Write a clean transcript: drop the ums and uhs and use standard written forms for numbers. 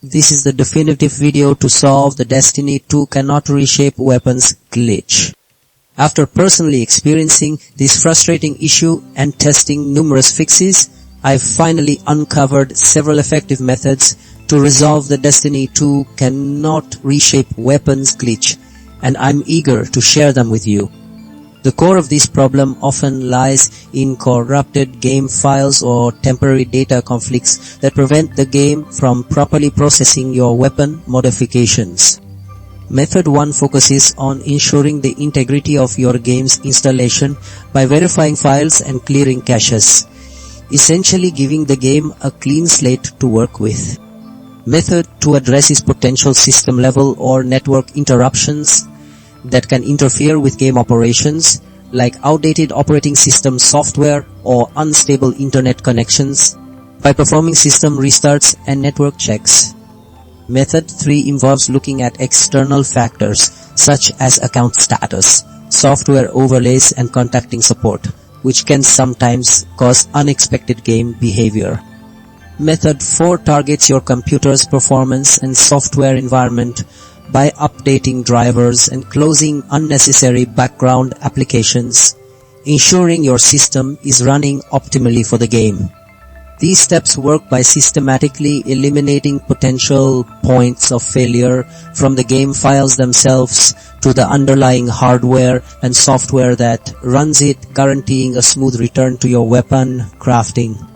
This is the definitive video to solve the Destiny 2 cannot reshape weapons glitch. After personally experiencing this frustrating issue and testing numerous fixes, I've finally uncovered several effective methods to resolve the Destiny 2 cannot reshape weapons glitch, and I'm eager to share them with you. The core of this problem often lies in corrupted game files or temporary data conflicts that prevent the game from properly processing your weapon modifications. Method 1 focuses on ensuring the integrity of your game's installation by verifying files and clearing caches, essentially giving the game a clean slate to work with. Method 2 addresses potential system-level or network interruptions that can interfere with game operations, like outdated operating system software or unstable internet connections, by performing system restarts and network checks. Method 3 involves looking at external factors such as account status, software overlays, and contacting support, which can sometimes cause unexpected game behavior. Method 4 targets your computer's performance and software environment by updating drivers and closing unnecessary background applications, ensuring your system is running optimally for the game. These steps work by systematically eliminating potential points of failure from the game files themselves to the underlying hardware and software that runs it, guaranteeing a smooth return to your weapon crafting.